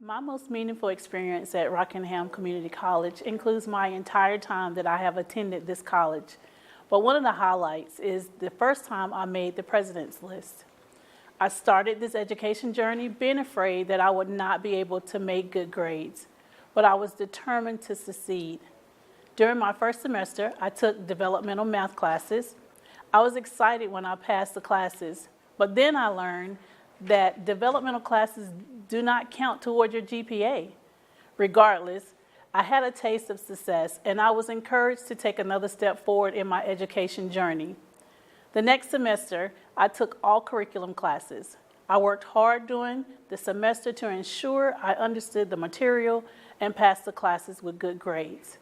My most meaningful experience at Rockingham Community College includes my entire time that I have attended this college. But one of the highlights is the first time I made the president's list. I started this education journey being afraid that I would not be able to make good grades, but I was determined to succeed. During my first semester, I took developmental math classes. I was excited when I passed the classes, but then I learned that developmental classes do not count toward your GPA. Regardless, I had a taste of success, and I was encouraged to take another step forward in my education journey. The next semester, I took all curriculum classes. I worked hard during the semester to ensure I understood the material and passed the classes with good grades.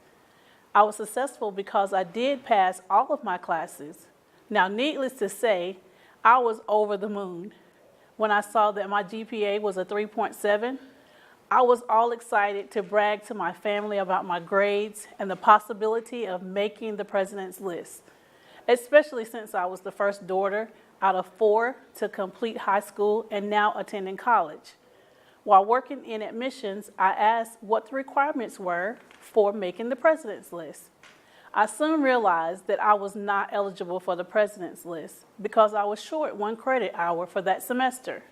I was successful because I did pass all of my classes. Now, needless to say, I was over the moon. When I saw that my GPA was a 3.7, I was all excited to brag to my family about my grades and the possibility of making the president's list, especially since I was the first daughter out of 4 to complete high school and now attending college. While working in admissions, I asked what the requirements were for making the president's list. I soon realized that I was not eligible for the president's list because I was short 1 credit hour for that semester.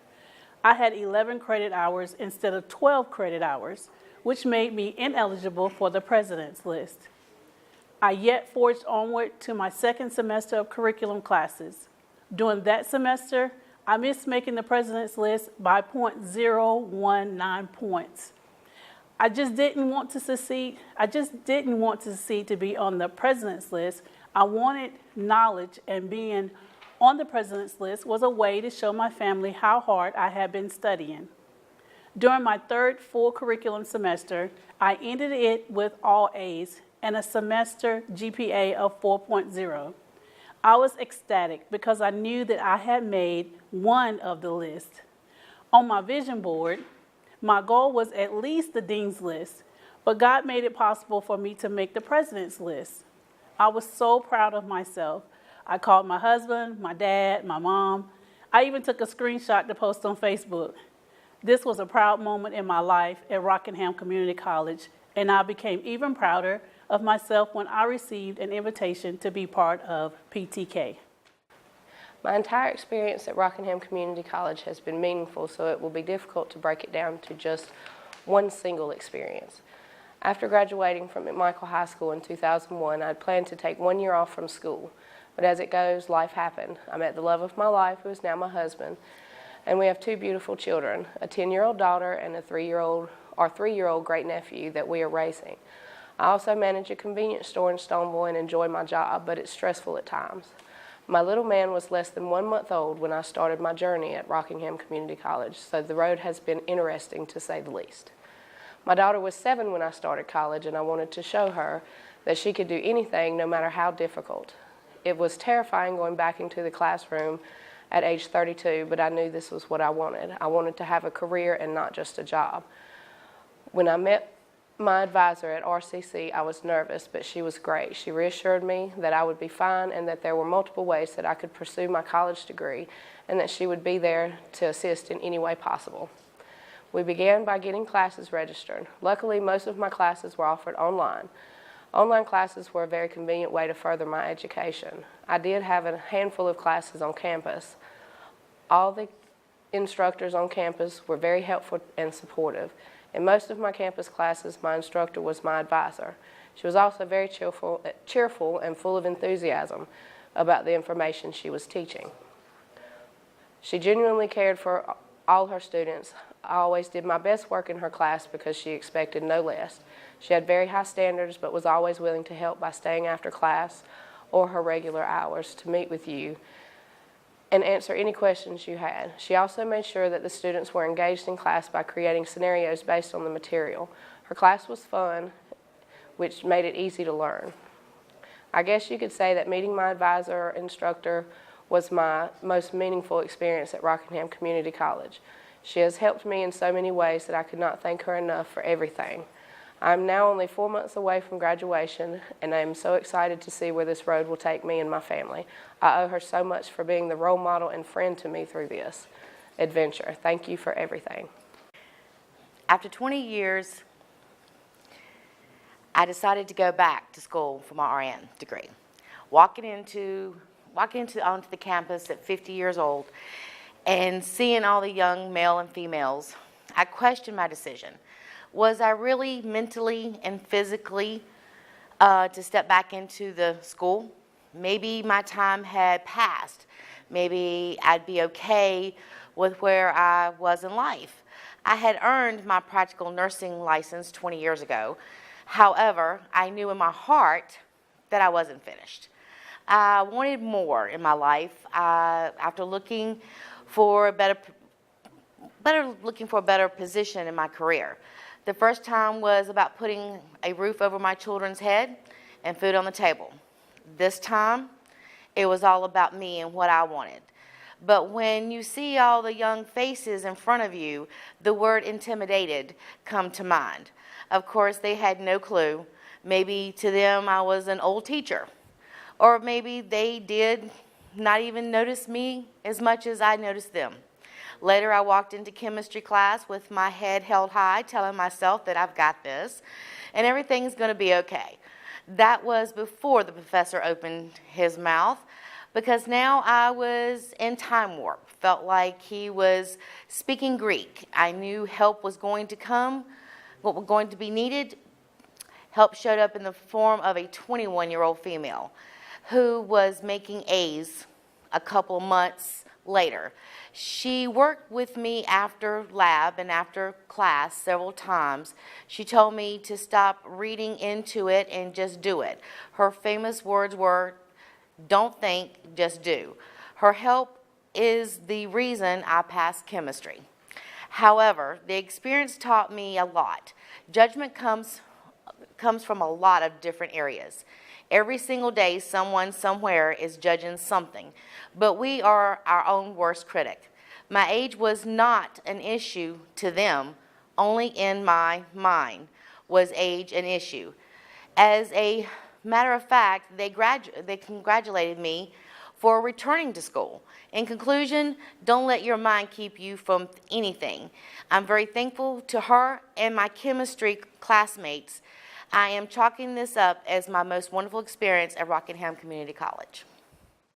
I had 11 credit hours instead of 12 credit hours, which made me ineligible for the president's list. I yet forged onward to my second semester of curriculum classes. During that semester, I missed making the president's list by 0.019 points. I just didn't want to succeed. To be on the president's list. I wanted knowledge, and being on the president's list was a way to show my family how hard I had been studying. During my third full curriculum semester, I ended it with all A's and a semester GPA of 4.0. I was ecstatic because I knew that I had made one of the list. On my vision board, my goal was at least the dean's list, but God made it possible for me to make the president's list. I was so proud of myself. I called my husband, my dad, my mom. I even took a screenshot to post on Facebook. This was a proud moment in my life at Rockingham Community College, and I became even prouder of myself when I received an invitation to be part of PTK. My entire experience at Rockingham Community College has been meaningful, so it will be difficult to break it down to just one single experience. After graduating from McMichael High School in 2001, I had planned to take 1 year off from school, but as it goes, life happened. I met the love of my life, who is now my husband, and we have 2 beautiful children, a 10-year-old daughter and a 3-year-old great-nephew that we are raising. I also manage a convenience store in Stoneville and enjoy my job, but it's stressful at times. My little man was less than 1 month old when I started my journey at Rockingham Community College, so the road has been interesting to say the least. My daughter was 7 when I started college, and I wanted to show her that she could do anything no matter how difficult. It was terrifying going back into the classroom at age 32, but I knew this was what I wanted. I wanted to have a career and not just a job. When I met my advisor at RCC, I was nervous, but she was great. She reassured me that I would be fine and that there were multiple ways that I could pursue my college degree and that she would be there to assist in any way possible. We began by getting classes registered. Luckily, most of my classes were offered online. Online classes were a very convenient way to further my education. I did have a handful of classes on campus. All the instructors on campus were very helpful and supportive. In most of my campus classes, my instructor was my advisor. She was also very cheerful and full of enthusiasm about the information she was teaching. She genuinely cared for all her students. I always did my best work in her class because she expected no less. She had very high standards, but was always willing to help by staying after class or her regular hours to meet with you and answer any questions you had. She also made sure that the students were engaged in class by creating scenarios based on the material. Her class was fun, which made it easy to learn. I guess you could say that meeting my advisor or instructor was my most meaningful experience at Rockingham Community College. She has helped me in so many ways that I could not thank her enough for everything. I am now only 4 months away from graduation, and I am so excited to see where this road will take me and my family. I owe her so much for being the role model and friend to me through this adventure. Thank you for everything. After 20 years, I decided to go back to school for my RN degree. Walking onto the campus at 50 years old and seeing all the young male and females, I questioned my decision. Was I really mentally and physically to step back into the school? Maybe my time had passed. Maybe I'd be okay with where I was in life. I had earned my practical nursing license 20 years ago. However, I knew in my heart that I wasn't finished. I wanted more in my life. After looking for a better position in my career. The first time was about putting a roof over my children's head and food on the table. This time, it was all about me and what I wanted. But when you see all the young faces in front of you, the word intimidated come to mind. Of course, they had no clue. Maybe to them I was an old teacher. Or maybe they did not even notice me as much as I noticed them. Later, I walked into chemistry class with my head held high, telling myself that I've got this, and everything's going to be okay. That was before the professor opened his mouth, because now I was in time warp. Felt like he was speaking Greek. I knew help was going to come, what was going to be needed. Help showed up in the form of a 21-year-old female who was making A's a couple months later. She worked with me after lab and after class several times. She told me to stop reading into it and just do it. Her famous words were, "Don't think, just do." Her help is the reason I passed chemistry. However, the experience taught me a lot. Judgment comes from a lot of different areas. Every single day, someone somewhere is judging something, but we are our own worst critic. My age was not an issue to them, only in my mind was age an issue. As a matter of fact, they congratulated me for returning to school. In conclusion, don't let your mind keep you from anything. I'm very thankful to her and my chemistry classmates. I am chalking this up as my most wonderful experience at Rockingham Community College.